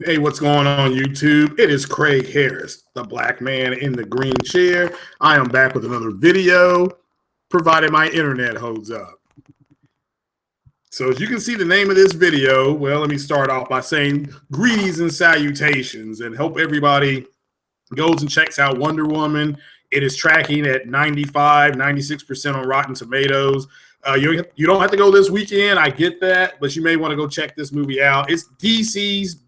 Hey, what's going on YouTube? It is Craig Harris, the black man in the green chair. I am back with another video, provided my internet holds up. So as you can see the name of this video, well, let me start off by saying greetings and salutations and hope everybody goes and checks out Wonder Woman. It is tracking at 95, 96% on Rotten Tomatoes. You don't have to go this weekend. I get that, but you may want to go check this movie out. It's DCEU's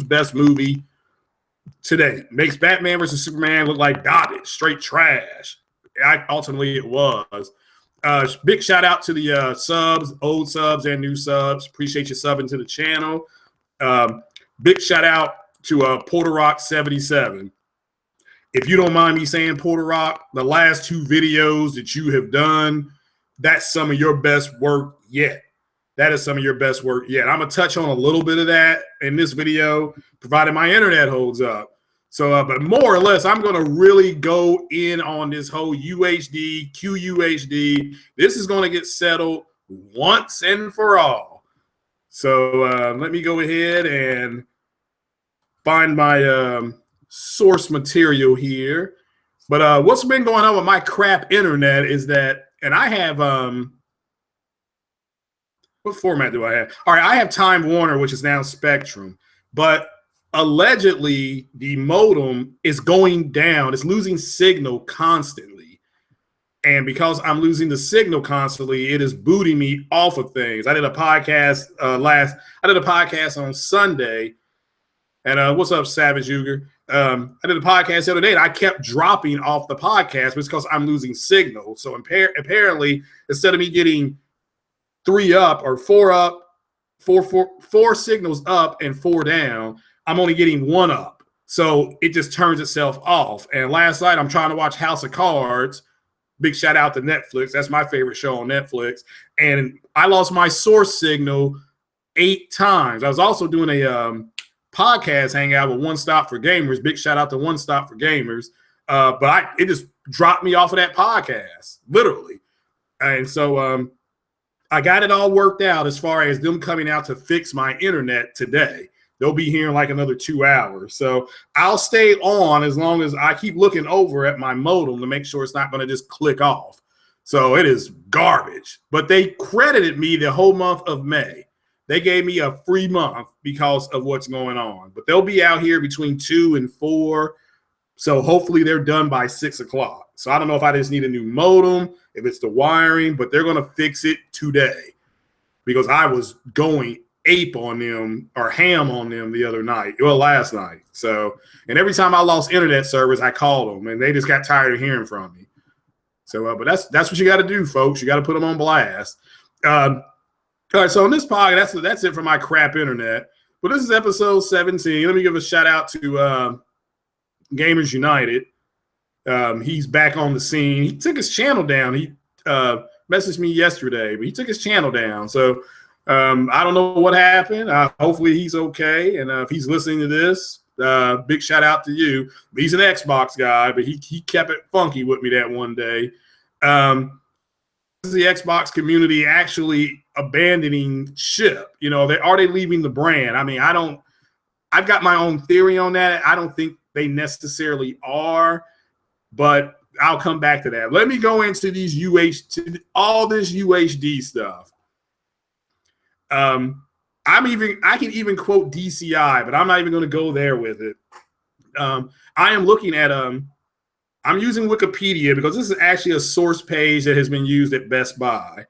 best movie today. Makes Batman versus Superman look like garbage, straight trash. Ultimately, it was. Big shout out to the subs, old subs and new subs. Appreciate you subbing to the channel. Big shout out to Porter Rock 77. If you don't mind me saying, Porter Rock, the last two videos that you have done, that's some of your best work yet. That is some of your best work yet. I'm going to touch on a little bit of that in this video, provided my internet holds up. So, but more or less, I'm going to really go in on this whole UHD, QUHD. This is going to get settled once and for all. So let me go ahead and find my source material here. But what's been going on with my crap internet is that, and I have what format do I have? All right, I have Time Warner, which is now Spectrum, but allegedly the modem is going down. It's losing signal constantly. And because I'm losing the signal constantly, it is booting me off of things. I did a podcast I did a podcast on Sunday. And what's up, Savage Uger? I did a podcast the other day, and I kept dropping off the podcast because I'm losing signal. So apparently, instead of me getting 3 up or 4 up, four signals up and 4 down, I'm only getting 1 up. So it just turns itself off. And last night, I'm trying to watch House of Cards. Big shout out to Netflix. That's my favorite show on Netflix. And I lost my source signal 8 times. I was also doing a podcast hangout with One Stop for Gamers. Big shout out to One Stop for Gamers. But it just dropped me off of that podcast, literally. And so I got it all worked out as far as them coming out to fix my internet today. They'll be here in like another 2 hours. So I'll stay on as long as I keep looking over at my modem to make sure it's not going to just click off. So it is garbage. But they credited me the whole month of May. They gave me a free month because of what's going on. But they'll be out here between 2 and 4. So hopefully they're done by 6 o'clock. So I don't know if I just need a new modem, if it's the wiring, but they're going to fix it today because I was going ape on them or ham on them the other night, well, last night. So, and every time I lost internet service, I called them and they just got tired of hearing from me. So, but that's what you got to do, folks. You got to put them on blast. All right, so on this podcast, that's it for my crap internet. But this is episode 17. Let me give a shout out to Gamers United. He's back on the scene. He took his channel down. He messaged me yesterday, but he took his channel down. So I don't know what happened. Hopefully he's okay. And if he's listening to this, big shout out to you. He's an Xbox guy, but he kept it funky with me that one day. Is the Xbox community actually abandoning ship? You know, are they leaving the brand? I mean, I've got my own theory on that. I don't think they necessarily are, but I'll come back to that. Let me go into all this UHD stuff. I can even quote DCI, but I'm not even going to go there with it. I am looking at I'm using Wikipedia because this is actually a source page that has been used at Best Buy.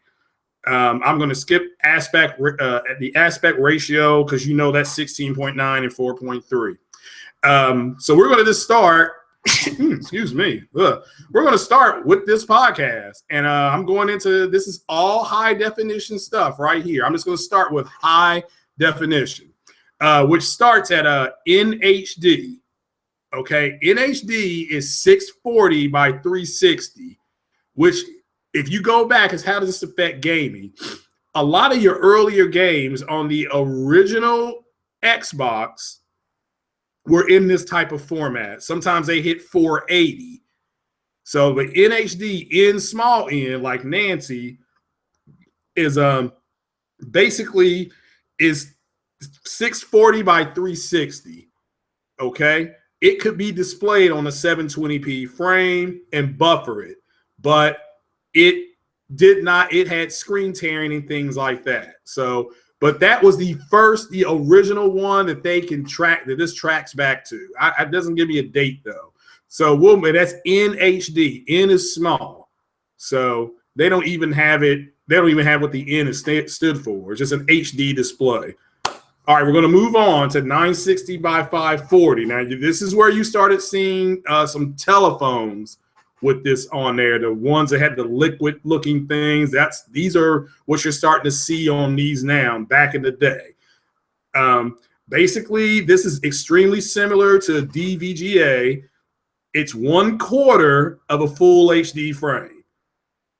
I'm going to skip the aspect ratio because you know that's 16.9 and 4.3. So we're going to just start. Excuse me. We're going to start with this podcast, and I'm going into this is all high definition stuff right here. I'm just going to start with high definition, which starts at NHD. Okay, NHD is 640 by 360, which if you go back is how does this affect gaming? A lot of your earlier games on the original Xbox were in this type of format. Sometimes they hit 480. So the NHD in small n, like Nancy, is basically is 640 by 360. Okay, it could be displayed on a 720p frame and buffer it, but it did not. It had screen tearing and things like that. So, but that was the original one that they can track, that this tracks back to. It doesn't give me a date though. So that's in HD. N is small, so they don't even have it. They don't even have what the N is stood for. It's just an HD display. All right, we're going to move on to 960 by 540. Now, this is where you started seeing some telephones with this on there. The ones that had the liquid-looking things. These are what you're starting to see on these now. Back in the day, basically, this is extremely similar to DVGA. It's 1/4 of a full HD frame.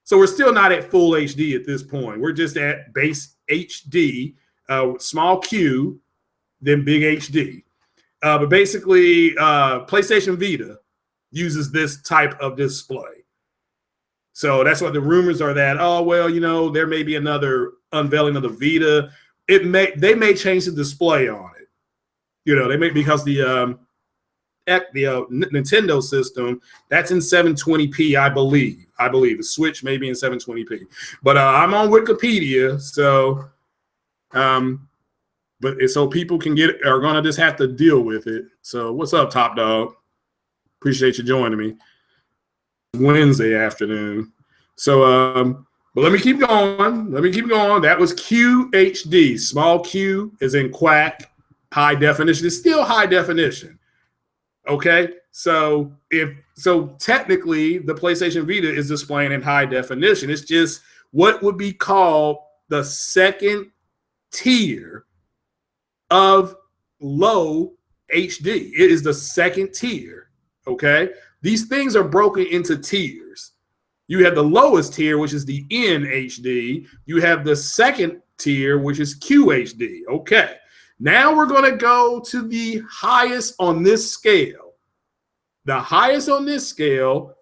So we're still not at full HD at this point. We're just at base HD, small Q, then big HD. But basically, PlayStation Vita uses this type of display. So that's what the rumors are that, oh, well, there may be another unveiling of the Vita. They may change the display on it. They may, because the Nintendo system, that's in 720p, I believe. The Switch may be in 720p, but I'm on Wikipedia, so so people are gonna just have to deal with it. So what's up, Top Dog? Appreciate you joining me Wednesday afternoon. So but let me keep going. That was QHD. Small Q is in quack. High definition. It's still high definition. Okay, so technically the PlayStation Vita is displaying in high definition. It's just what would be called the second tier of low HD. It is the second tier. Okay, these things are broken into tiers. You have the lowest tier, which is the NHD. You have the second tier, which is QHD. Okay. Now we're going to go to the highest on this scale. The highest on this scale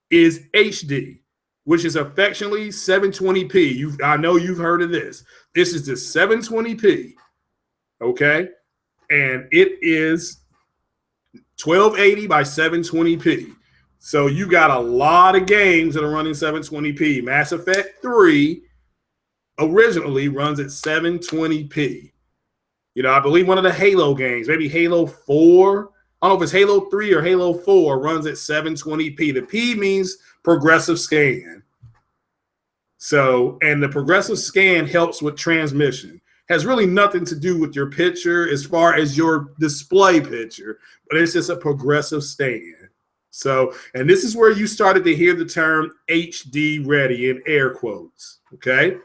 is HD, which is affectionately 720p. I know you've heard of this. This is the 720p, okay? And it is 1280 by 720p. So you got a lot of games that are running 720p. Mass Effect 3 originally runs at 720p. I believe one of the Halo games, maybe Halo 4, I don't know if it's Halo 3 or Halo 4, runs at 720p. The P means progressive scan. So, and the progressive scan helps with transmission. Has really nothing to do with your picture as far as your display picture, but it's just a progressive scan. So, and this is where you started to hear the term HD ready in air quotes, okay?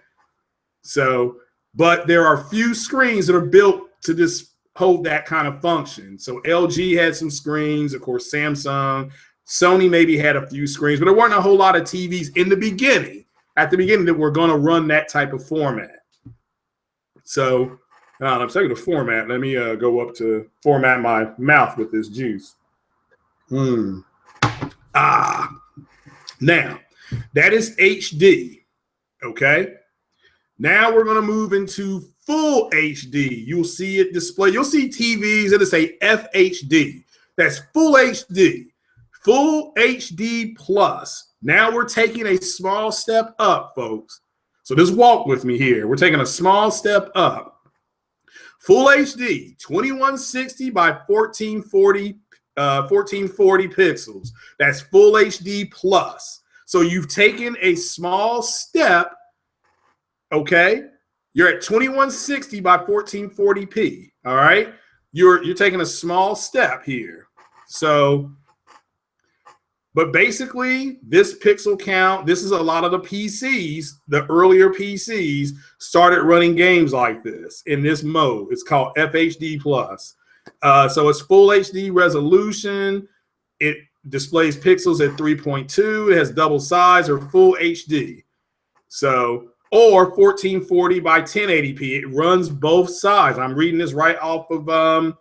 So, but there are few screens that are built to just hold that kind of function. So LG had some screens, of course, Samsung, Sony maybe had a few screens, but there weren't a whole lot of TVs in the beginning, that were going to run that type of format. So I'm talking to format. Let me go up to format my mouth with this juice. Now, that is HD, okay? Now we're going to move into full HD. You'll see it display. You'll see TVs that say FHD. That's full HD. Full HD plus. Now we're taking a small step up, folks. So just walk with me here. We're taking a small step up. Full HD, 2160 by 1440 pixels. That's full HD plus. So you've taken a small step. Okay, you're at 2160 by 1440p. All right, you're taking a small step here. So, but basically, this pixel count, this is a lot of the PCs, the earlier PCs started running games like this in this mode. It's called FHD plus. So it's full HD resolution. It displays pixels at 3.2. It has double size or full HD. So, or 1440 by 1080p. It runs both sides. I'm reading this right off of the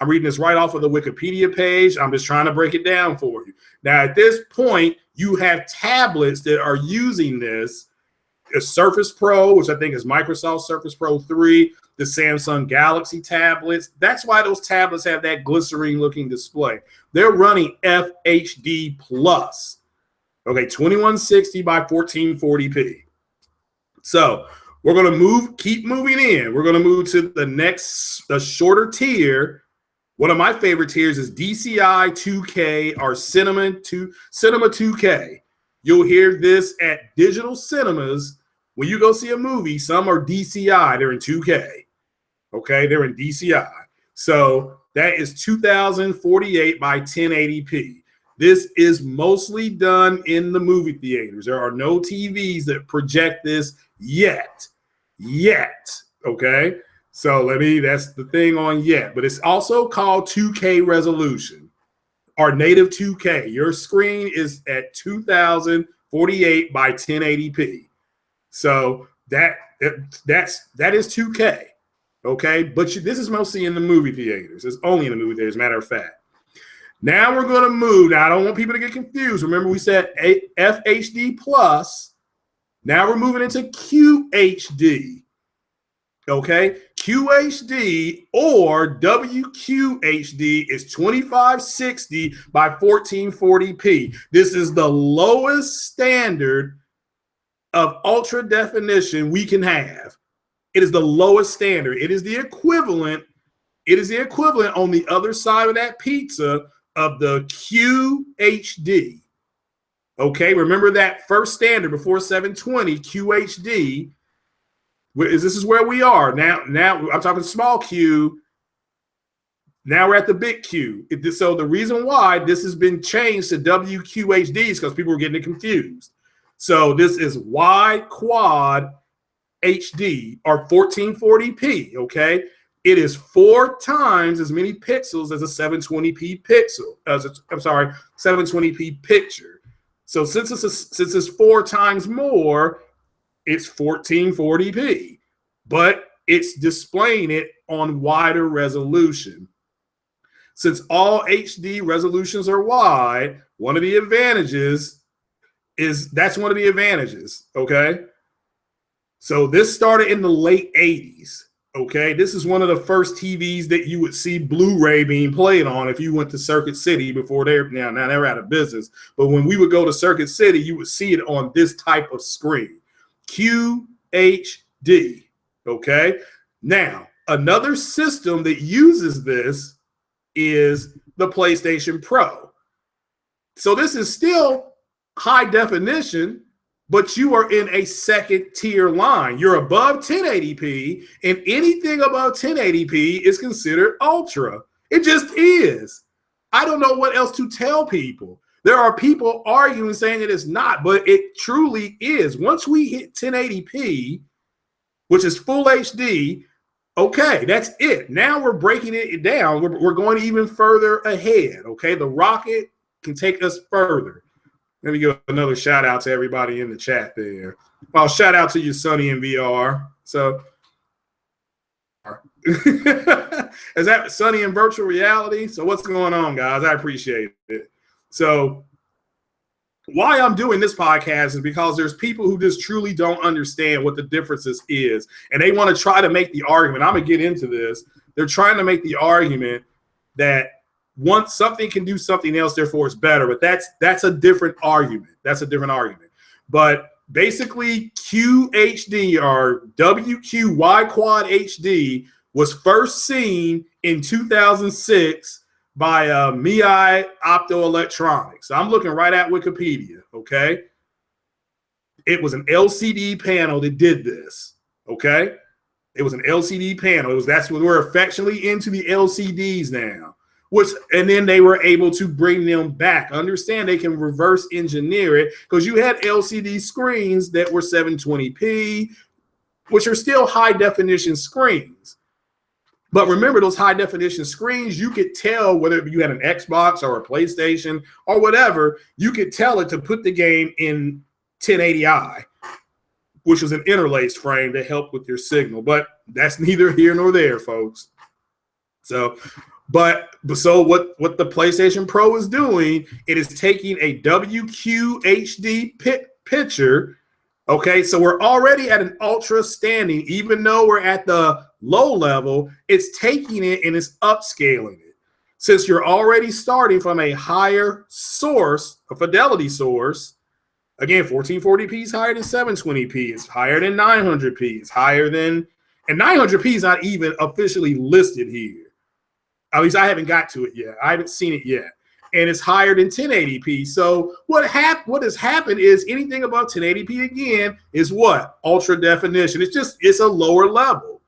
Wikipedia page. I'm just trying to break it down for you. Now, at this point, you have tablets that are using this. A Surface Pro, which I think is Microsoft Surface Pro 3. the Samsung Galaxy tablets. That's why those tablets have that glycerine-looking display. They're running FHD plus. Okay, 2160 by 1440p. So we're going to keep moving in. We're going to move to the shorter tier. One of my favorite tiers is DCI 2K or Cinema 2K. You'll hear this at digital cinemas. When you go see a movie, some are DCI. They're in 2K. Okay, they're in DCI. So that is 2048 by 1080p. This is mostly done in the movie theaters. There are no TVs that project this yet. Okay? So that's the thing on yet. But it's also called 2K resolution or native 2K. Your screen is at 2048 by 1080p. So that is 2K. Okay? But this is mostly in the movie theaters. It's only in the movie theaters, as a matter of fact. Now we're going to move. Now, I don't want people to get confused. Remember, we said FHD plus. Now we're moving into QHD. Okay? QHD or WQHD is 2560 by 1440p. This is the lowest standard of ultra definition we can have. It is the lowest standard. It is the equivalent. It is the equivalent on the other side of that pizza of the QHD. Okay, remember that first standard before 720, QHD. This is where we are. Now I'm talking small q. Now we're at the big Q. So the reason why this has been changed to WQHD is because people were getting it confused. So this is wide quad HD or 1440p, okay? It is 4 times as many pixels as a 720p pixel. 720p picture. So since it's 4 times more, it's 1440p, but it's displaying it on wider resolution. Since all HD resolutions are wide, one of the advantages is one of the advantages, okay? So this started in the late 80s. Okay, this is one of the first TVs that you would see Blu-ray being played on if you went to Circuit City before now they're out of business. But when we would go to Circuit City, you would see it on this type of screen, QHD. Okay, now another system that uses this is the PlayStation Pro. So this is still high definition, but you are in a second tier line. You're above 1080p, and anything above 1080p is considered ultra. It just is. I don't know what else to tell people. There are people arguing saying that it's not, but it truly is. Once we hit 1080p, which is full HD, okay, that's it. Now we're breaking it down. We're going even further ahead, okay? The rocket can take us further. Let me give another shout out to everybody in the chat there. Well, shout out to you, Sonny in VR. So, is that Sonny in virtual reality? So, what's going on, guys? I appreciate it. So, why I'm doing this podcast is because there's people who just truly don't understand what the differences is, and they want to try to make the argument. I'm gonna get into this. They're trying to make the argument that once something can do something else, therefore it's better. But that's a different argument. That's a different argument. But basically, QHD or WQ wide quad HD was first seen in 2006 by MII Optoelectronics. So I'm looking right at Wikipedia. Okay, it was an LCD panel that did this. Okay, it was an LCD panel. That's what we're affectionately into the LCDs now. And then they were able to bring them back. Understand they can reverse engineer it because you had LCD screens that were 720p, which are still high definition screens. But remember, those high definition screens, you could tell whether you had an Xbox or a PlayStation or whatever, you could tell it to put the game in 1080i, which was an interlaced frame to help with your signal. But that's neither here nor there, folks. So what the PlayStation Pro is doing, it is taking a WQHD picture, Okay, so we're already at an ultra standing, even though we're at the low level, it's taking it and it's upscaling it. Since you're already starting from a higher source, a fidelity source, again, 1440p is higher than 720p, it's higher than 900p, it's higher than, and 900p is not even officially listed here. At least I haven't got to it yet. I haven't seen it yet. And it's higher than 1080p. So what has happened is anything above 1080p again is what? Ultra definition. It's a lower level.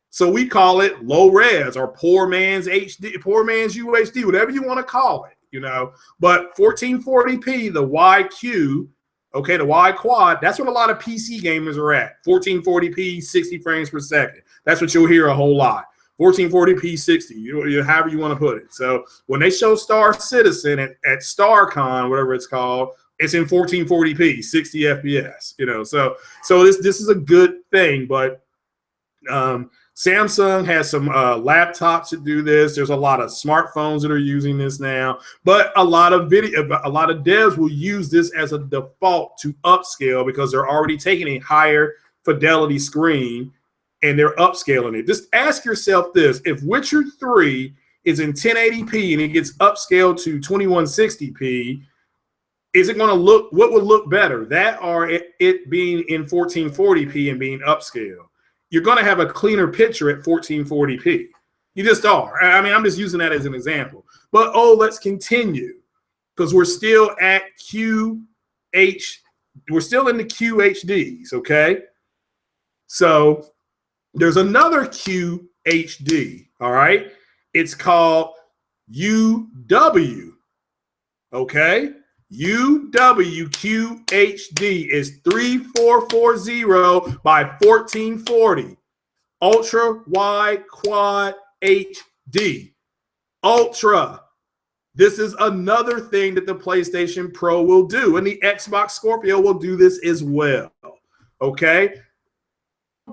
So we call it low res or poor man's HD, poor man's UHD, whatever you want to call it, you know. But 1440p, the YQ, okay, the Y quad, that's what a lot of PC gamers are at. 1440p, 60 frames per second. That's what you'll hear a whole lot. 1440p 60, however you want to put it. So when they show Star Citizen at StarCon, whatever it's called, it's in 1440p, 60 FPS. You know, so this is a good thing. But Samsung has some laptops that do this. There's a lot of smartphones that are using this now. But a lot of devs will use this as a default to upscale because they're already taking a higher fidelity screen and they're upscaling it. Just ask yourself this: if Witcher 3 is in 1080p and it gets upscaled to 2160p, is it going to look, what would look better? That or it being in 1440p and being upscaled? You're going to have a cleaner picture at 1440p. You just are. I mean, I'm just using that as an example. But let's continue because we're still at we're still in the QHDs, okay? So there's another QHD, all right? It's called UW, okay? UWQHD is 3440 by 1440. Ultra wide quad HD. Ultra. This is another thing that the PlayStation Pro will do, and the Xbox Scorpio will do this as well, okay?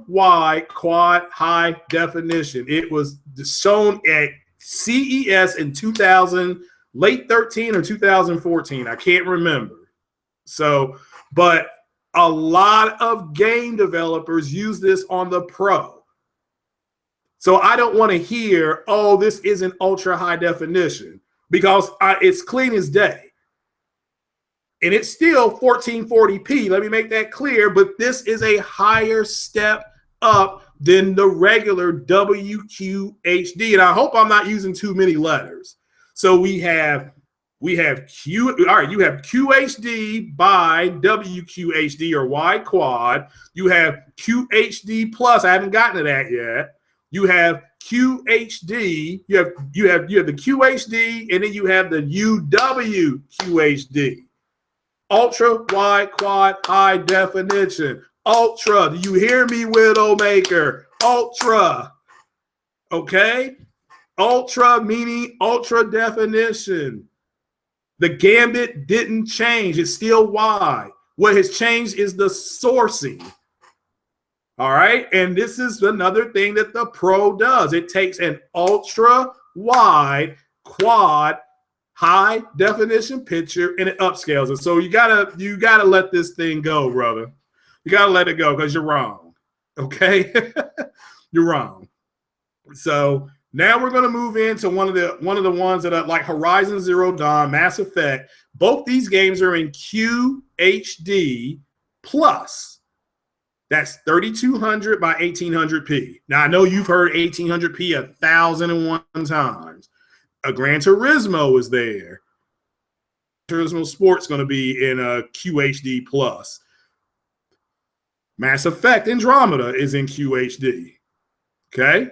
Wide quad high definition. It was shown at CES in late 13 or 2014. I can't remember. So, but a lot of game developers use this on the Pro. So I don't want to hear, oh, this isn't ultra high definition, because it's clean as day. And it's still 1440p. Let me make that clear. But this is a higher step up than the regular WQHD. And I hope I'm not using too many letters. So we have Q. All right, you have QHD by WQHD or Y quad. You have QHD plus. I haven't gotten to that yet. You have QHD. You have the QHD, and then you have the UWQHD. Ultra wide quad high definition. Ultra. Do you hear me, Widowmaker? Ultra. Okay? Ultra meaning ultra definition. The gambit didn't change. It's still wide. What has changed is the sourcing. All right? And this is another thing that the Pro does. It takes an ultra wide quad high definition picture and it upscales it. So you gotta let this thing go, brother. You gotta let it go because you're wrong. Okay, you're wrong. So now we're gonna move into one of the ones that are like Horizon Zero Dawn, Mass Effect. Both these games are in QHD plus. That's 3200 by 1800p. Now I know you've heard 1800p 1,001 times. A Gran Turismo is there. Turismo Sport's going to be in a QHD plus. Mass Effect Andromeda is in QHD. Okay.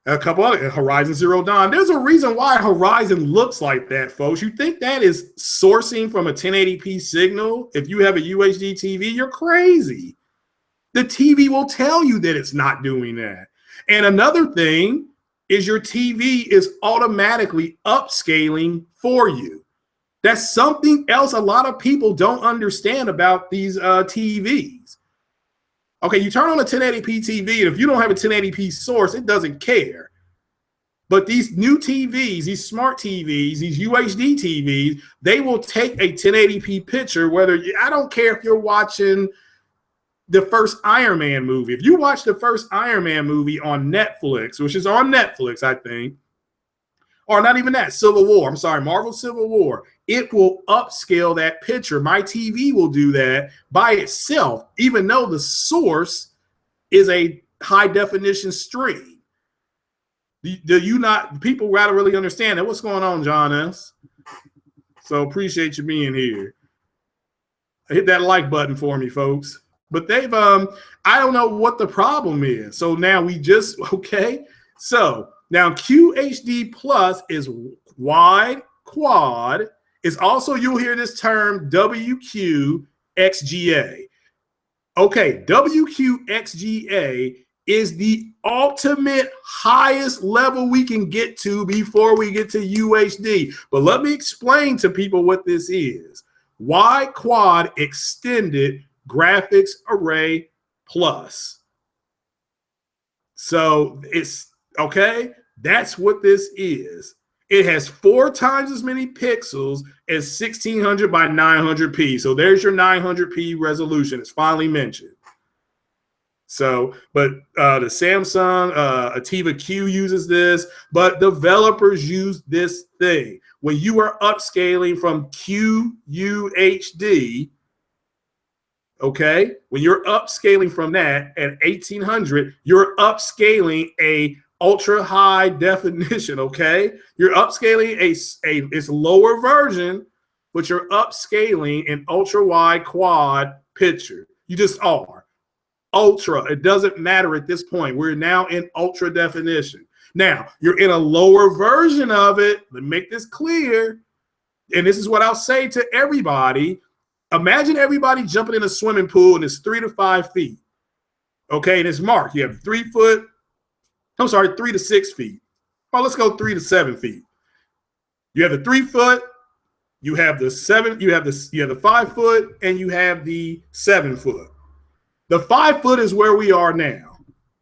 A couple other Horizon Zero Dawn. There's a reason why Horizon looks like that, folks. You think that is sourcing from a 1080p signal? If you have a UHD TV, you're crazy. The TV will tell you that it's not doing that. And another thing is your TV is automatically upscaling for you. That's something else a lot of people don't understand about these TVs. Okay, you turn on a 1080p TV, and if you don't have a 1080p source, it doesn't care. But these new TVs, these smart TVs, these UHD TVs, they will take a 1080p picture, I don't care if you're watching the first Iron Man movie. If you watch the first Iron Man movie on Netflix, which is on Netflix, I think, or not even that, Civil War, I'm sorry, Marvel Civil War, it will upscale that picture. My TV will do that by itself, even though the source is a high definition stream. People gotta really understand that. What's going on, John S? So appreciate you being here. Hit that like button for me, folks. But they've I don't know what the problem is. So now so now QHD Plus is wide quad. Is also, you'll hear this term WQXGA. Okay, WQXGA is the ultimate highest level we can get to before we get to UHD. But let me explain to people what this is. Wide quad extended graphics array plus. So it's okay. That's what this is. It has 4 times as many pixels as 1600 by 900p. So there's your 900p resolution. It's finally mentioned. So, but the Samsung Ativa Q uses this, but developers use this thing. When you are upscaling from QUHD, okay, when you're upscaling from that at 1800, you're upscaling a ultra high definition, okay? You're upscaling it's lower version, but you're upscaling an ultra wide quad picture. You just are. Ultra, it doesn't matter at this point. We're now in ultra definition. Now, you're in a lower version of it. Let me make this clear. And this is what I'll say to everybody. Imagine everybody jumping in a swimming pool and it's 3 to 5 feet. Okay, and it's marked. You have 3 to 6 feet. Well, let's go 3 to 7 feet. You have the 3 foot, you have the 7, you have the 5 foot, and you have the 7 foot. The 5 foot is where we are now.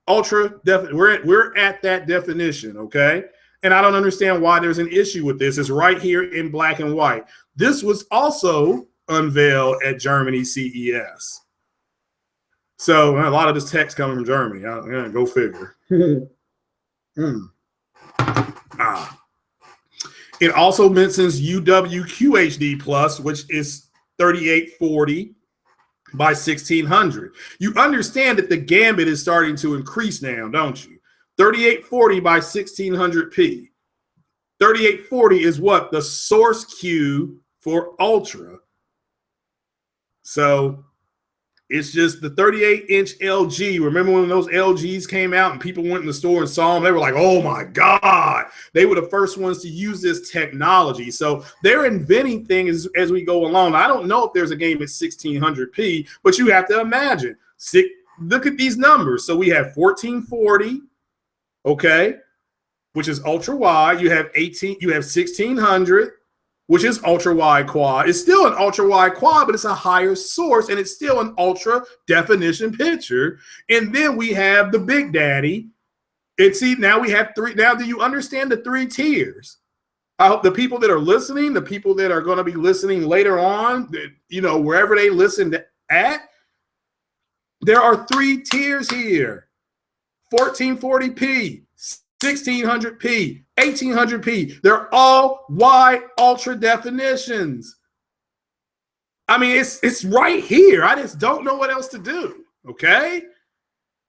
Ultra definite. We're at that definition, okay? And I don't understand why there's an issue with this. It's right here in black and white. This was also unveiled at Germany CES. So a lot of this text coming from Germany. Go figure. It also mentions UWQHD Plus, which is 3840 by 1600. You understand that the gambit is starting to increase now, don't you? 3840 by 1600p. 3840 is what? The source queue for Ultra. So it's just the 38-inch LG. Remember when those LGs came out and people went in the store and saw them? They were like, oh my God. They were the first ones to use this technology. So they're inventing things as we go along. I don't know if there's a game at 1600p, but you have to imagine. Look at these numbers. So we have 1440, okay, which is ultra wide. You have 1600. Which is ultra wide quad. It's still an ultra wide quad, but it's a higher source, and it's still an ultra definition picture. And then we have the Big Daddy. And see, now we have 3. Now, do you understand the 3 tiers? I hope the people that are listening, the people that are going to be listening later on, wherever they listen at, there are 3 tiers here. 1440p, 1600p, 1800p. They're all wide ultra definitions. I mean, it's right here. I just don't know what else to do. Okay,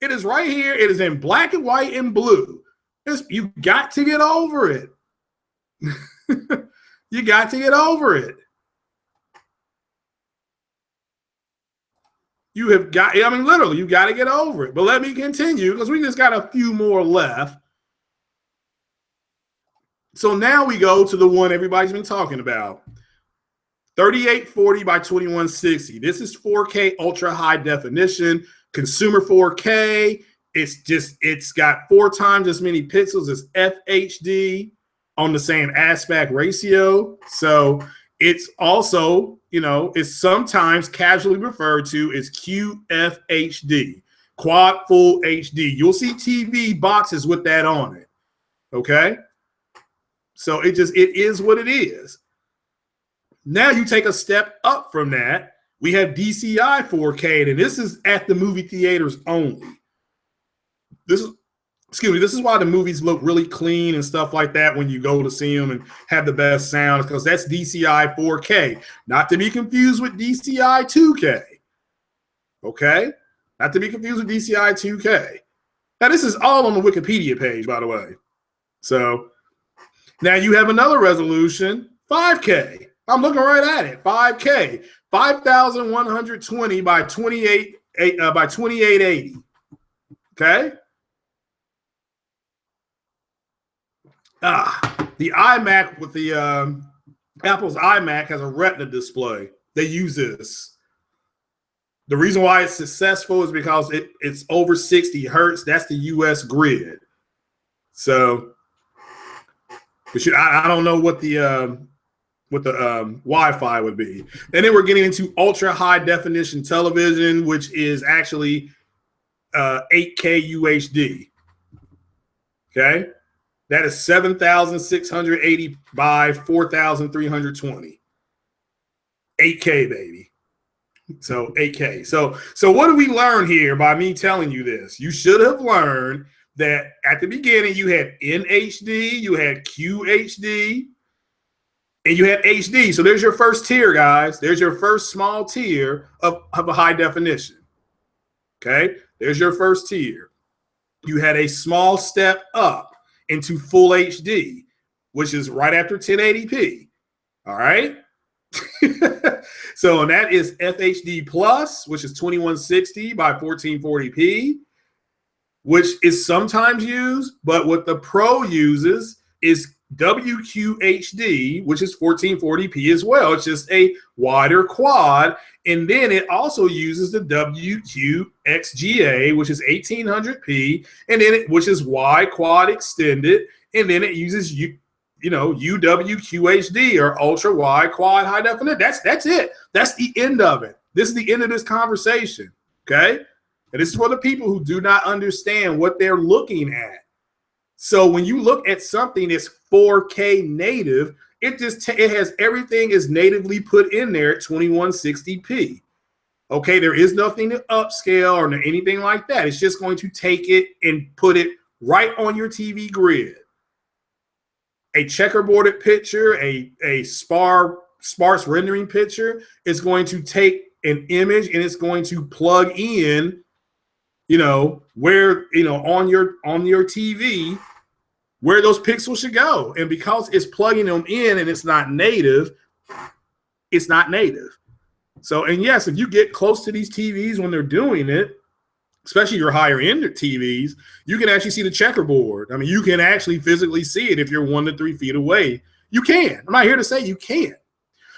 it is right here. It is in black and white and blue. You got to get over it. You got to get over it. You have got. I mean, literally, you got to get over it. But let me continue because we just got a few more left. So now we go to the one everybody's been talking about. 3840 by 2160. This is 4K ultra high definition, consumer 4K. It's got 4 times as many pixels as FHD on the same aspect ratio. So it's also, it's sometimes casually referred to as QFHD, quad full HD. You'll see TV boxes with that on it. Okay. So it is what it is. Now you take a step up from that. We have DCI 4K, and this is at the movie theaters only. This is why the movies look really clean and stuff like that when you go to see them and have the best sound, because that's DCI 4K, not to be confused with DCI 2K. Okay? Not to be confused with DCI 2K. Now, this is all on the Wikipedia page, by the way. So now you have another resolution, 5K. I'm looking right at it, 5K, 5,120 by 2880. Okay? The iMac with the Apple's iMac has a Retina display. They use this. The reason why it's successful is because it's over 60 hertz. That's the US grid. So, but I don't know what the Wi-Fi would be. And then we're getting into ultra high definition television, which is actually 8K UHD. Okay, that is 7,680 by 4,320. 8K, baby. So 8K. So what do we learn here by me telling you this? You should have learned that at the beginning you had NHD, you had QHD, and you had HD. So there's your first tier, guys. There's your first small tier of a high definition. Okay, there's your first tier. You had a small step up into full HD, which is right after 1080p. All right. So, and that is FHD Plus, which is 2160 by 1440p, which is sometimes used, but what the Pro uses is WQHD, which is 1440p as well. It's just a wider quad. And then it also uses the WQXGA, which is 1800p, and then which is wide quad extended. And then it uses UWQHD, or ultra wide quad high definition. That's it. That's the end of it. This is the end of this conversation. Okay. And this is for the people who do not understand what they're looking at. So when you look at something that's 4K native, it has everything is natively put in there at 2160p. Okay, there is nothing to upscale or anything like that. It's just going to take it and put it right on your TV grid. A checkerboarded picture, a sparse rendering picture is going to take an image and it's going to plug in, where, on your TV, where those pixels should go. And because it's plugging them in and it's not native, it's not native. So, and yes, if you get close to these TVs when they're doing it, especially your higher end TVs, you can actually see the checkerboard. I mean, you can actually physically see it if you're 1 to 3 feet away. You can. I'm not here to say you can't.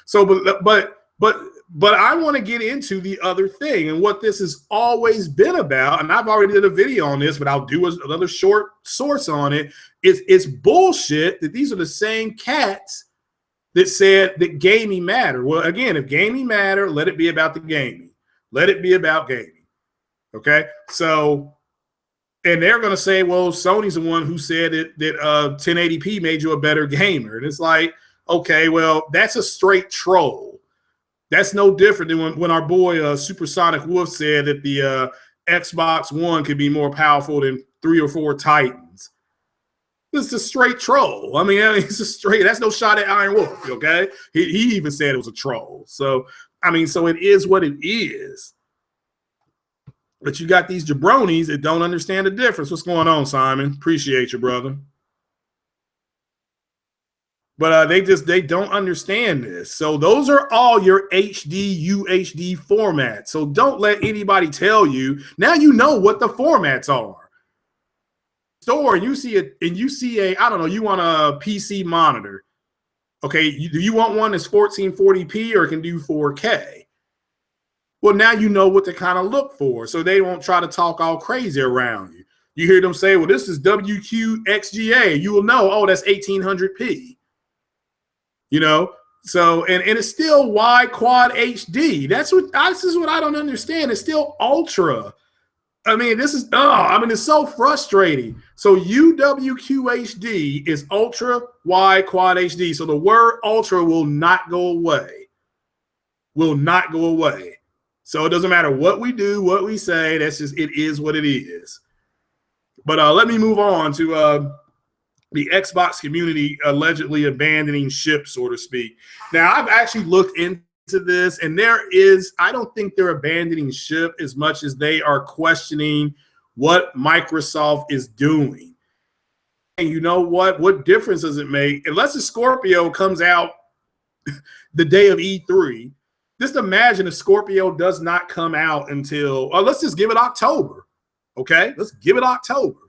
So, but I want to get into the other thing and what this has always been about. And I've already did a video on this, but I'll do another short source on it. It's bullshit that these are the same cats that said that gaming matter. Well, again, if gaming matter, let it be about the gaming. Let it be about gaming. Okay, so, and they're going to say, well, Sony's the one who said that 1080p made you a better gamer. And it's like, okay, well, that's a straight troll. That's no different than when our boy Supersonic Wolf said that the Xbox One could be more powerful than 3 or 4 Titans. This is a straight troll. I mean, it's a straight, that's no shot at Iron Wolf, okay? He even said it was a troll. So, I mean, so it is what it is. But you got these jabronis that don't understand the difference. What's going on, Simon? Appreciate you, brother. But they don't understand this. So those are all your HD-UHD formats. So don't let anybody tell you. Now you know what the formats are. Store and you see a I don't know, you want a PC monitor. Okay, do you want one that's 1440p or can do 4K? Well, now you know what to kind of look for, so they won't try to talk all crazy around you. You hear them say, well, this is WQXGA. You will know, oh, that's 1800p. So, and it's still wide quad HD. This is what I don't understand. It's still ultra. I mean, it's so frustrating. So UWQHD is ultra wide quad HD. So the word ultra will not go away. Will not go away. So it doesn't matter what we do, what we say. That's just, it is what it is. But let me move on to the Xbox community allegedly abandoning ship, so to speak. Now, I've actually looked into this, and I don't think they're abandoning ship as much as they are questioning what Microsoft is doing. And you know what difference does it make unless the Scorpio comes out the day of E3? Just imagine if Scorpio does not come out until let's just give it October. Okay, let's give it October.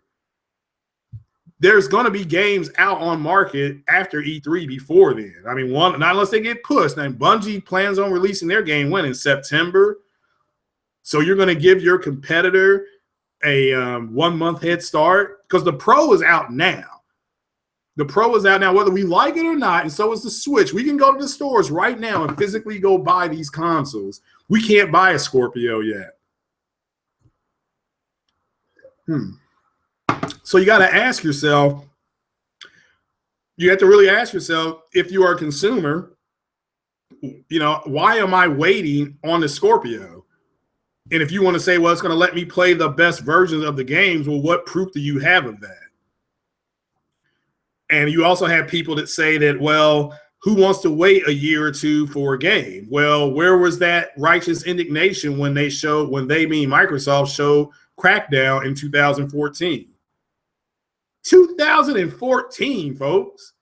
There's going to be games out on market after E3 before then. I mean, not unless they get pushed. Now, Bungie plans on releasing their game when? In September. So you're going to give your competitor a 1 month head start because the Pro is out now. The Pro is out now, whether we like it or not, and so is the Switch. We can go to the stores right now and physically go buy these consoles. We can't buy a Scorpio yet. So you got to ask yourself, you have to really ask yourself, if you are a consumer, you know, why am I waiting on the Scorpio? And if you want to say, well, it's going to let me play the best versions of the games, well, what proof do you have of that? And you also have people that say that, well, who wants to wait a year or two for a game? Well, where was that righteous indignation when Microsoft showed Crackdown in 2014? 2014, folks.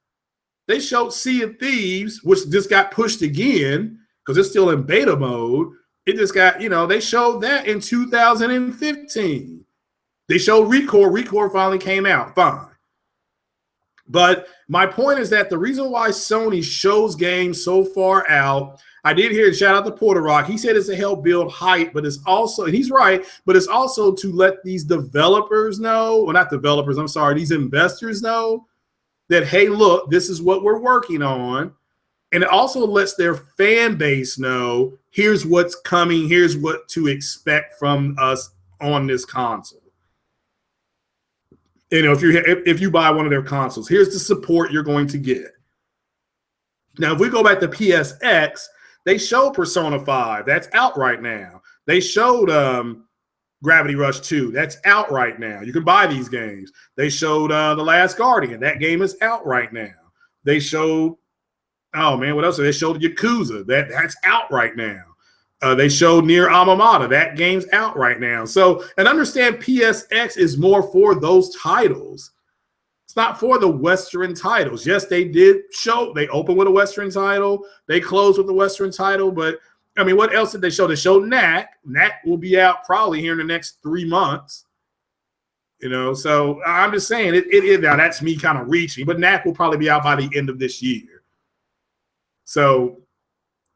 They showed Sea of Thieves, which just got pushed again because it's still in beta mode. It just got, they showed that in 2015. They showed Recore. Recore finally came out. Fine. But my point is that the reason why Sony shows games so far out, I did hear, shout out to Porter Rock. He said it's to help build hype, but it's also, and he's right, but it's also to let these developers know, well, not developers, I'm sorry, these investors know that, hey, look, this is what we're working on. And it also lets their fan base know, here's what's coming, here's what to expect from us on this console. If you buy one of their consoles, here's the support you're going to get. Now, if we go back to PSX, they showed Persona 5. That's out right now. They showed Gravity Rush 2. That's out right now. You can buy these games. They showed The Last Guardian. That game is out right now. They showed, oh, man, what else? They showed Yakuza. That's out right now. They showed Nier Automata. That game's out right now. So, and understand PSX is more for those titles. It's not for the Western titles. Yes, they did show. They opened with a Western title. They closed with a Western title. But, I mean, what else did they show? They showed Knack. Knack will be out probably here in the next 3 months. So I'm just saying, now that's me kind of reaching. But Knack will probably be out by the end of this year. So,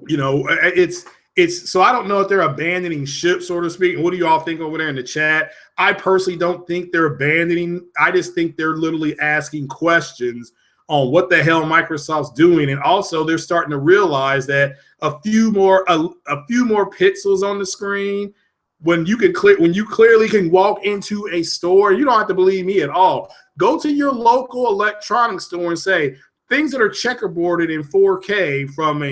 so I don't know if they're abandoning ship, so to speak. What do you all think over there in the chat? I personally don't think they're abandoning. I just think they're literally asking questions on what the hell Microsoft's doing. And also they're starting to realize that a few more pixels on the screen, when you clearly can walk into a store, you don't have to believe me at all. Go to your local electronics store and say, things that are checkerboarded in 4K from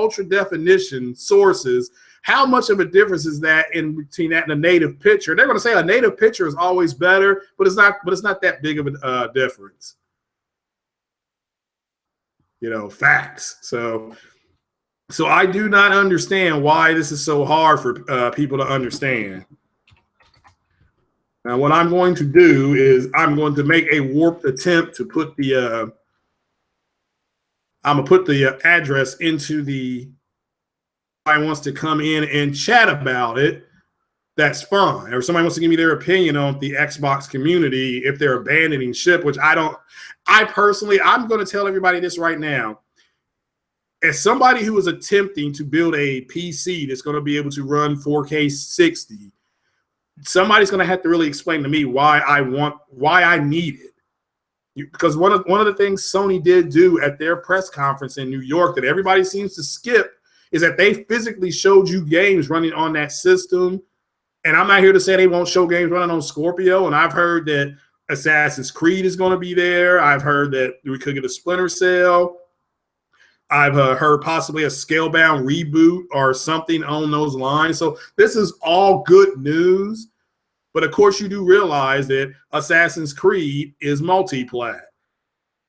ultra definition sources, how much of a difference is that in between that and a native picture? They're going to say a native picture is always better, but it's not that big of a difference. Facts. So I do not understand why this is so hard for people to understand. Now, what I'm going to do is I'm going to make a warped attempt to put the I'm going to put the address into the, if somebody wants to come in and chat about it, that's fine. Or somebody wants to give me their opinion on the Xbox community, if they're abandoning ship, which I'm going to tell everybody this right now. As somebody who is attempting to build a PC that's going to be able to run 4K 60, somebody's going to have to really explain to me why I need it. Because one of the things Sony did do at their press conference in New York that everybody seems to skip is that they physically showed you games running on that system And I'm not here to say they won't show games running on Scorpio. And I've heard that Assassin's Creed is going to be there. I've heard that we could get a Splinter Cell. I've heard possibly a Scalebound reboot or something on those lines. So this is all good news. But of course, you do realize that Assassin's Creed is multi-plat.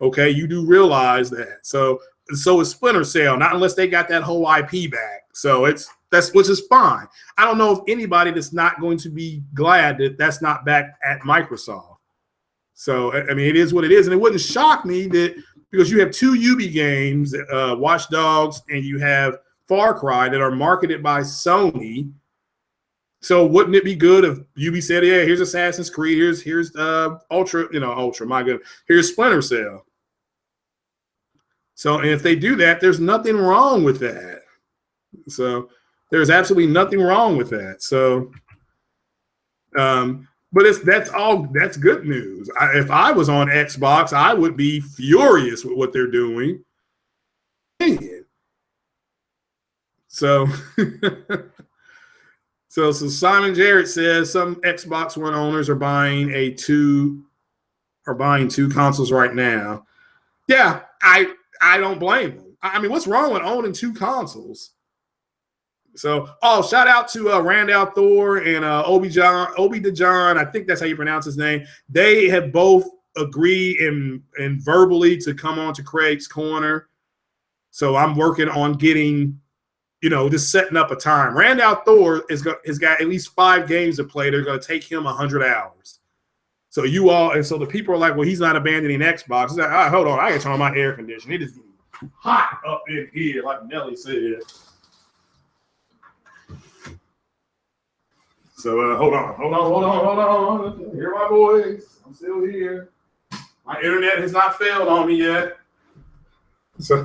Okay, you do realize that. So is Splinter Cell, not unless they got that whole IP back. So that's which is fine. I don't know of anybody that's not going to be glad that that's not back at Microsoft. So I mean, it is what it is, and it wouldn't shock me that because you have two Ubi games, Watch Dogs, and you have Far Cry that are marketed by Sony. So wouldn't it be good if Ubi said, "Yeah, here's Assassin's Creed, here's Ultra, my good, here's Splinter Cell." So, and if they do that, there's nothing wrong with that. So, there's absolutely nothing wrong with that. So, but that's good news. If I was on Xbox, I would be furious with what they're doing. So. So Simon Jarrett says some Xbox One owners are buying two consoles right now. Yeah, I don't blame them. I mean, what's wrong with owning two consoles? So, shout out to Randall Thor and Obi DeJohn. I think that's how you pronounce his name. They have both agreed and verbally to come on to Craig's Corner. So I'm working on getting, just setting up a time. Randall Thor has got at least 5 games to play. They're going to take him 100 hours. So so the people are like, well, he's not abandoning Xbox. He's like, all right, hold on, I can turn on my air conditioning. It is hot up in here, like Nelly said. So hold on. Hear my voice. I'm still here. My internet has not failed on me yet. So,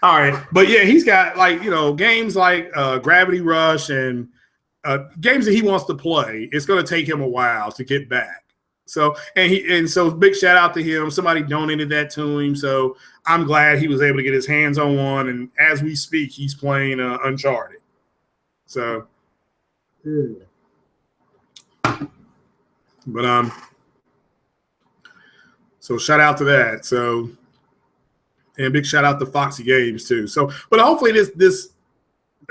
all right. But yeah, he's got games like Gravity Rush and games that he wants to play. It's going to take him a while to get back. So, so big shout out to him. Somebody donated that to him. So I'm glad he was able to get his hands on one. And as we speak, he's playing Uncharted. So, but so shout out to that. So. And big shout out to Foxy Games too. So, but hopefully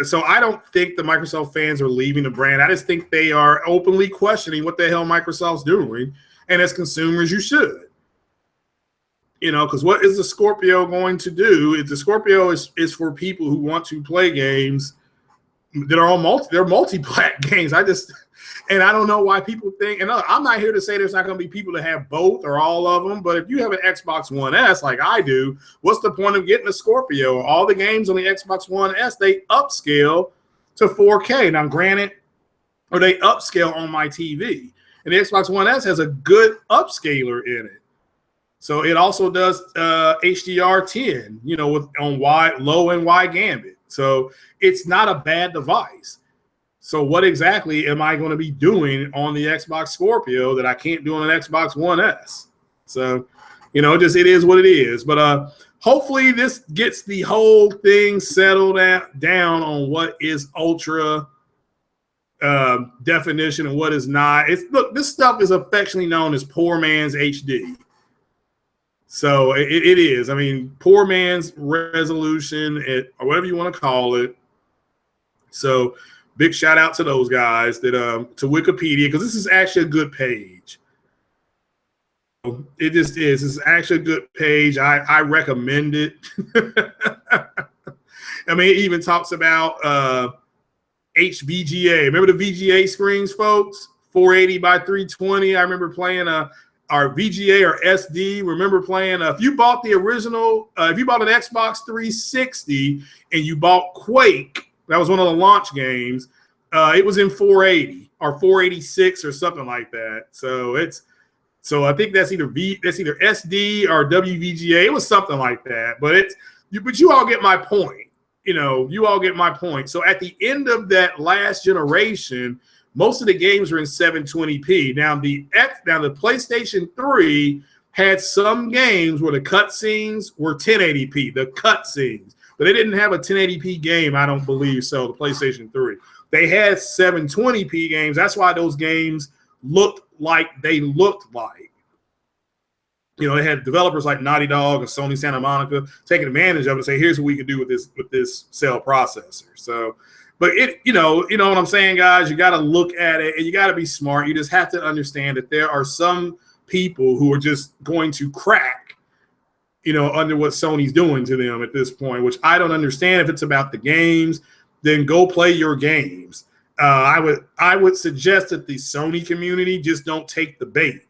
so I don't think the Microsoft fans are leaving the brand. I just think they are openly questioning what the hell Microsoft's doing. And as consumers, you should. Because what is the Scorpio going to do? The Scorpio is for people who want to play games that are they're multi-plat games. And I don't know why people think, and I'm not here to say there's not going to be people that have both or all of them, but if you have an Xbox One S like I do, what's the point of getting a Scorpio? All the games on the Xbox One S, they upscale to 4K. Now, granted, or they upscale on my TV. And the Xbox One S has a good upscaler in it. So it also does HDR10, on low and wide gambit. So it's not a bad device. So what exactly am I going to be doing on the Xbox Scorpio that I can't do on an Xbox One S? So, it is what it is. But hopefully this gets the whole thing settled down on what is ultra definition and what is not. Look, this stuff is affectionately known as poor man's HD. So it is. I mean, poor man's resolution, or whatever you want to call it. So big shout out to those guys to Wikipedia, because this is actually a good page. It just is. It's actually a good page. I recommend it. I mean, it even talks about HVGA. Remember the VGA screens, folks? 480 by 320. I remember playing our VGA or SD. Remember playing, if you bought the original, if you bought an Xbox 360 and you bought Quake, that was one of the launch games, it was in 480 or 486 or something like that. So I think that's either SD or WVGA. It was something like that. But you all get my point. You all get my point. So at the end of that last generation, most of the games were in 720p. Now the PlayStation 3 had some games where the cutscenes were 1080p, the cutscenes. But they didn't have a 1080p game, I don't believe so, the PlayStation 3. they had 720p games. That's why those games looked like they looked like. You know, they had developers like Naughty Dog and Sony Santa Monica taking advantage of it and say, here's what we can do with this cell processor. So, but you know what I'm saying, guys? You got to look at it and you got to be smart. You just have to understand that there are some people who are just going to crack, you know, under what Sony's doing to them at this point, which I don't understand. If it's about the games, then go play your games. I would suggest that the Sony community just don't take the bait.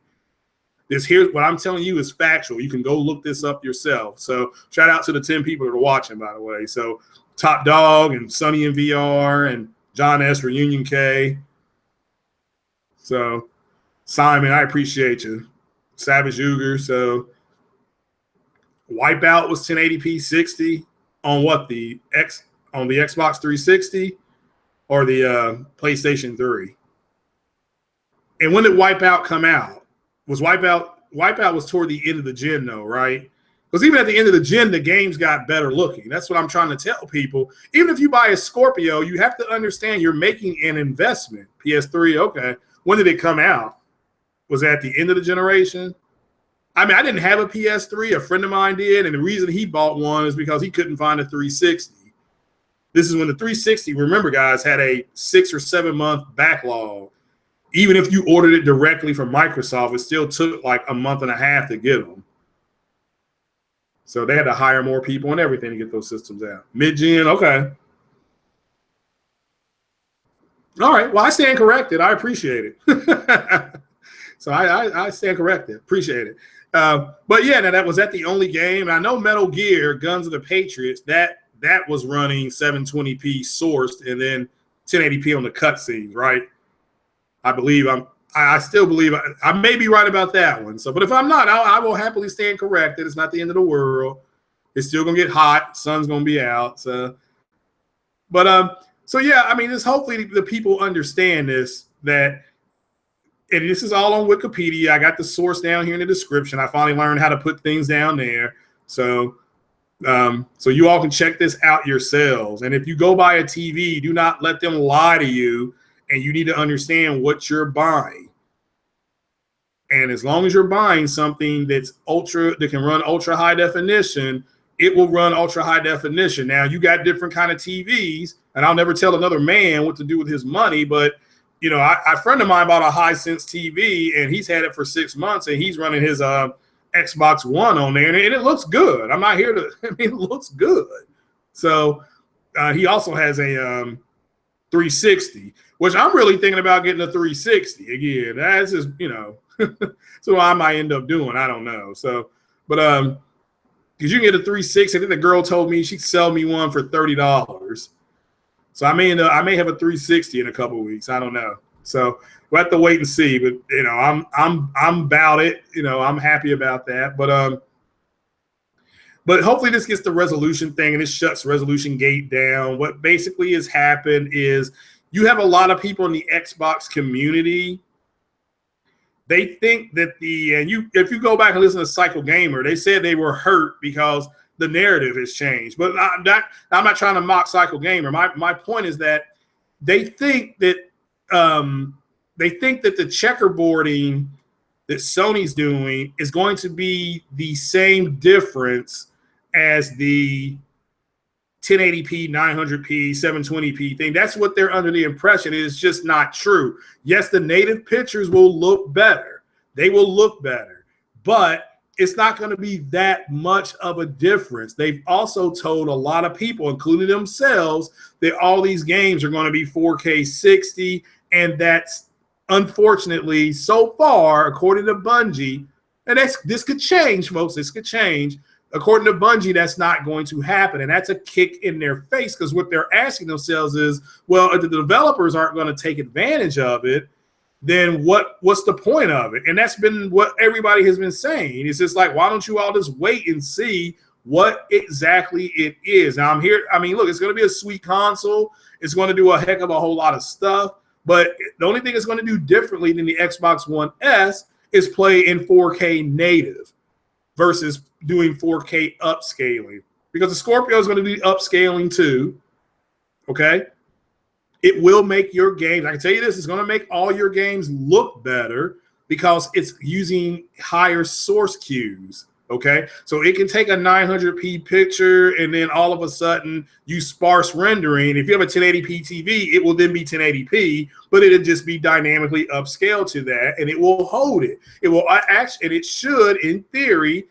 Here's what I'm telling you is factual. You can go look this up yourself. So shout out to the 10 people that are watching, by the way. So Top Dog and Sunny in VR and John S. Reunion K. So Simon, I appreciate you. Savage Uger. So Wipeout was 1080p 60 on what, the Xbox 360 or the PlayStation 3. And when did Wipeout come out? Was Wipeout was toward the end of the gen though, right? Because even at the end of the gen, the games got better looking. That's what I'm trying to tell people. Even if you buy a Scorpio, you have to understand you're making an investment. PS3, okay. When did it come out? Was it at the end of the generation? I mean, I didn't have a PS3. A friend of mine did, and the reason he bought one is because he couldn't find a 360. This is when the 360, remember, guys, had a 6 or 7 month backlog. Even if you ordered it directly from Microsoft, it still took like a month and a half to get them. So they had to hire more people and everything to get those systems out. Mid-gen, okay. All right, well, I stand corrected. I appreciate it. So I stand corrected. Appreciate it. But yeah, now that was that the only game. I know Metal Gear, Guns of the Patriots, that was running 720p sourced and then 1080p on the cutscenes, right? I still believe I may be right about that one. So, but if I'm not, I will happily stand corrected. It's not the end of the world. It's still gonna get hot. Sun's gonna be out. So, but so yeah, I mean, hopefully the people understand this, that, and this is all on Wikipedia. I got the source down here in the description. I finally learned how to put things down there. So, so you all can check this out yourselves. And if you go buy a TV, do not let them lie to you. And you need to understand what you're buying. And as long as you're buying something that can run ultra high definition, it will run ultra high definition. Now, you got different kind of TVs, and I'll never tell another man what to do with his money, but you know, a friend of mine bought a Hisense TV, and he's had it for 6 months, and he's running his Xbox One on there, and it looks good. I'm not here to, I mean, it looks good. So he also has a 360, which I'm really thinking about getting a 360 again. That's just, you know, so I might end up doing. I don't know. So, but because you can get a 360. I think the girl told me she'd sell me one for $30. So I may have a 360 in a couple of weeks. I don't know. So we'll have to wait and see. But you know, I'm about it. You know, I'm happy about that. But hopefully this gets the resolution thing and it shuts Resolution Gate down. What basically has happened is you have a lot of people in the Xbox community. They think that if you go back and listen to Psycho Gamer, they said they were hurt because the narrative has changed. But I'm not trying to mock Psycho Gamer. My point is that they think that the checkerboarding that Sony's doing is going to be the same difference as the 1080p, 900p, 720p thing. That's what they're under the impression. It is just not true. Yes, the native pictures will look better. They will look better, but it's not going to be that much of a difference. They've also told a lot of people, including themselves, that all these games are going to be 4K 60, and that's unfortunately so far, according to Bungie, and this could change, folks. This could change. According to Bungie, that's not going to happen. And that's a kick in their face, because what they're asking themselves is, well, if the developers aren't going to take advantage of it, then what's the point of it? And that's been what everybody has been saying. It's just like, why don't you all just wait and see what exactly it is? Now, I'm here. I mean, look, it's going to be a sweet console. It's going to do a heck of a whole lot of stuff. But the only thing it's going to do differently than the Xbox One S is play in 4K native versus doing 4K upscaling, because the Scorpio is going to be upscaling too. Okay. It will make your games, I can tell you this, it's going to make all your games look better because it's using higher source cues. Okay, so it can take a 900p picture and then all of a sudden use sparse rendering. If you have a 1080p TV, it will then be 1080p, but it'll just be dynamically upscaled to that, and it will hold it. It will actually, and it should, in theory,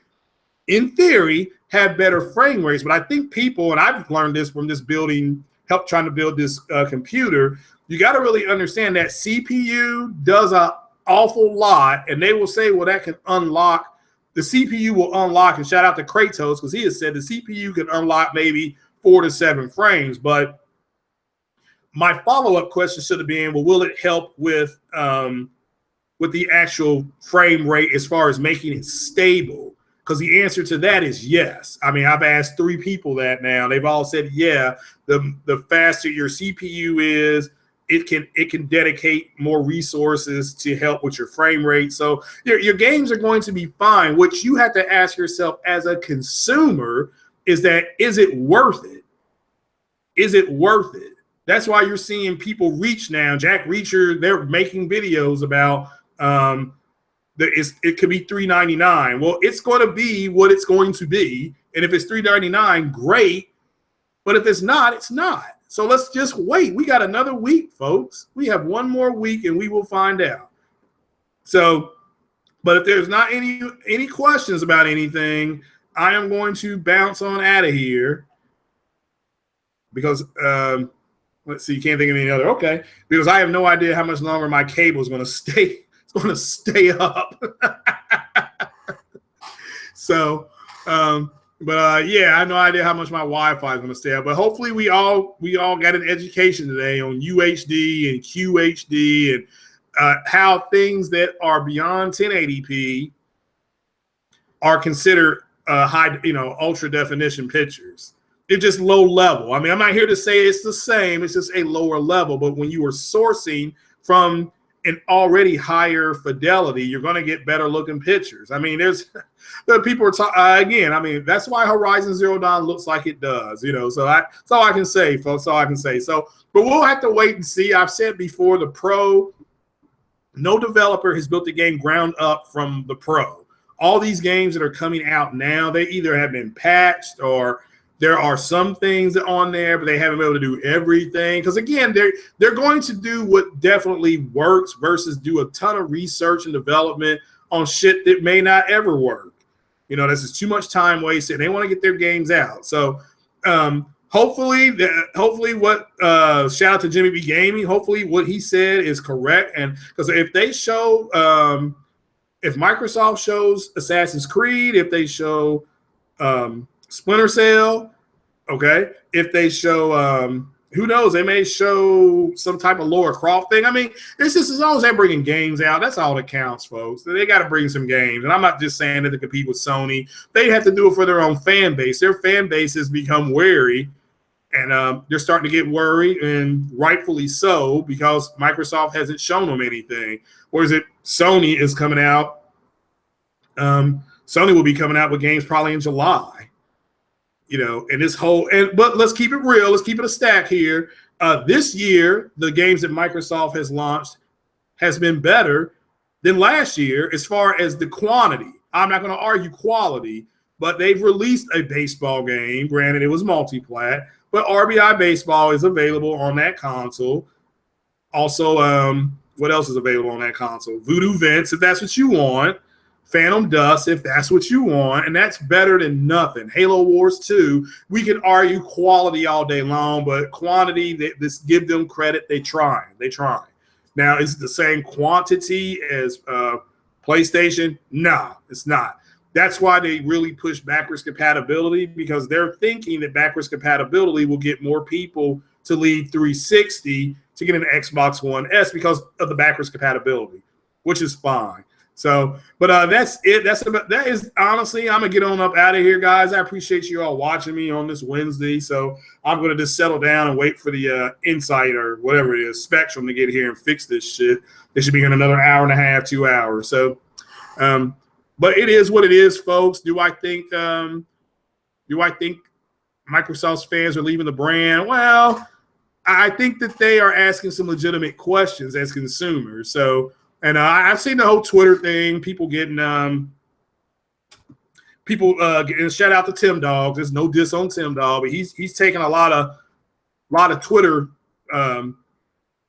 have better frame rates. But I think people, and I've learned this from this building, trying to build this computer, you got to really understand that CPU does an awful lot, and they will say, well, that can unlock. The CPU will unlock, and shout out to Kratos because he has said the CPU can unlock maybe 4 to 7 frames. But my follow-up question should have been, well, will it help with the actual frame rate as far as making it stable? Because the answer to that is yes. I mean, I've asked 3 people that now. They've all said, yeah, the faster your CPU is, it can dedicate more resources to help with your frame rate. So your games are going to be fine. What you have to ask yourself as a consumer is it worth it? Is it worth it? That's why you're seeing people reach now. Jack Reacher, they're making videos about it could be $3.99. Well, it's going to be what it's going to be. And if it's $3.99, great. But if it's not, it's not. So let's just wait. We got another week, folks. We have one more week and we will find out. So, but if there's not any questions about anything, I am going to bounce on out of here because let's see, can't think of any other. Okay, because I have no idea how much longer my cable is going to stay. It's going to stay up. So, but yeah, I have no idea how much my Wi-Fi is going to stay up. But hopefully, we all got an education today on UHD and QHD and how things that are beyond 1080p are considered high, ultra definition pictures. It's just low level. I mean, I'm not here to say it's the same. It's just a lower level. But when you are sourcing from an already higher fidelity, you're going to get better looking pictures. I mean, there people are talking again. I mean, that's why Horizon Zero Dawn looks like it does, So that's all I can say, folks. All I can say. So, but we'll have to wait and see. I've said before, the Pro, no developer has built the game ground up from the Pro. All these games that are coming out now, they either have been patched or there are some things on there, but they haven't been able to do everything. Because again, they're going to do what definitely works versus do a ton of research and development on shit that may not ever work. This is too much time wasted. They want to get their games out. So hopefully what shout out to Jimmy B Gaming. Hopefully what he said is correct. And because if they show, if Microsoft shows Assassin's Creed, if they show Splinter Cell, okay. If they show, who knows, they may show some type of Lara Croft thing. I mean, it's just as long as they're bringing games out, that's all that counts, folks. They got to bring some games. And I'm not just saying that to compete with Sony. They have to do it for their own fan base. Their fan base has become wary, and they're starting to get worried, and rightfully so, because Microsoft hasn't shown them anything. Or is it Sony is coming out? Sony will be coming out with games probably in July. And this whole, but let's keep it real. Let's keep it a stack here. This year, the games that Microsoft has launched has been better than last year as far as the quantity. I'm not going to argue quality, but they've released a baseball game. Granted, it was multi-plat, but RBI Baseball is available on that console. Also, what else is available on that console? Voodoo Vents, if that's what you want. Phantom Dust, if that's what you want, and that's better than nothing. Halo Wars 2, we can argue quality all day long, but quantity, just give them credit. They try. Now, is it the same quantity as PlayStation? No, it's not. That's why they really push backwards compatibility, because they're thinking that backwards compatibility will get more people to leave 360 to get an Xbox One S because of the backwards compatibility, which is fine. So, but that's it. That is honestly, I'm gonna get on up out of here, guys. I appreciate you all watching me on this Wednesday. So I'm gonna just settle down and wait for the Insight or whatever it is, Spectrum, to get here and fix this shit. They should be in another hour and a half, 2 hours. So, but it is what it is, folks. Do I think Microsoft's fans are leaving the brand? Well, I think that they are asking some legitimate questions as consumers. So, and I've seen the whole Twitter thing, people getting shout out to Tim Dog. There's no diss on Tim Dog, but he's taking a lot of Twitter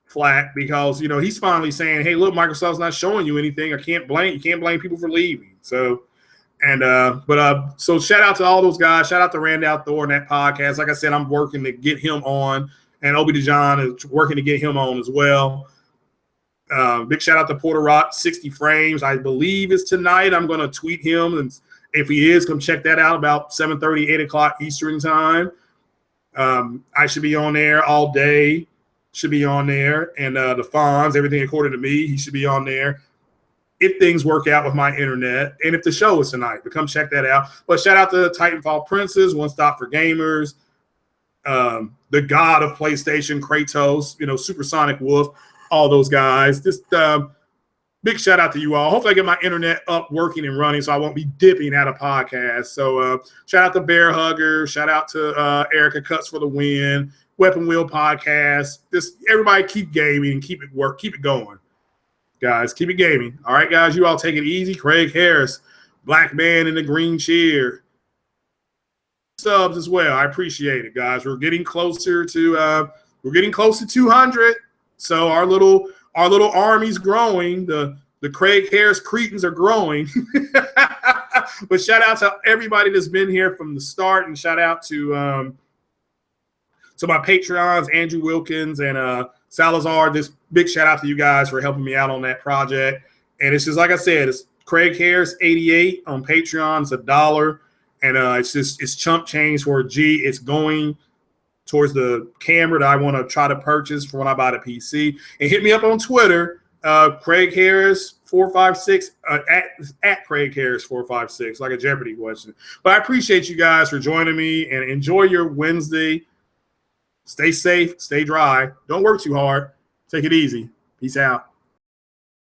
flack because he's finally saying, hey, look, Microsoft's not showing you anything. You can't blame people for leaving. So so shout out to all those guys. Shout out to Randy Thor and that podcast. Like I said, I'm working to get him on, and Obi DeJohn is working to get him on as well. Big shout out to Porter Rock 60 Frames. I believe is tonight. I'm going to tweet him, and if he is, come check that out about 7:30, 8 o'clock Eastern time. I should be on there all day. Should be on there, and the Fonz, everything according to me, he should be on there if things work out with my internet and if the show is tonight. But come check that out. But shout out to Titanfall Princess, One Stop for Gamers, the god of PlayStation, Kratos, Supersonic Wolf, all those guys. Just big shout out to you all. Hopefully I get my internet up, working and running, so I won't be dipping out of podcasts. So shout out to Bear Hugger. Shout out to Erica Cuts for the Win, Weapon Wheel Podcast. Just everybody keep gaming and keep it going. Guys, keep it gaming. All right, guys, you all take it easy. Craig Harris, Black Man in the Green Chair. Subs as well. I appreciate it, guys. We're getting closer to 200. So our little army's growing. The Craig Harris Cretans are growing. But shout out to everybody that's been here from the start, and shout out to my Patreons, Andrew Wilkins and Salazar. This big shout out to you guys for helping me out on that project. And it's just like I said, it's Craig Harris 88 on Patreon. It's $1, and it's chump change for a G. It's going towards the camera that I want to try to purchase for when I buy the PC. And hit me up on Twitter, Craig Harris 456 at Craig Harris 456, like a Jeopardy question. But I appreciate you guys for joining me, and enjoy your Wednesday. Stay safe, stay dry. Don't work too hard. Take it easy. Peace out.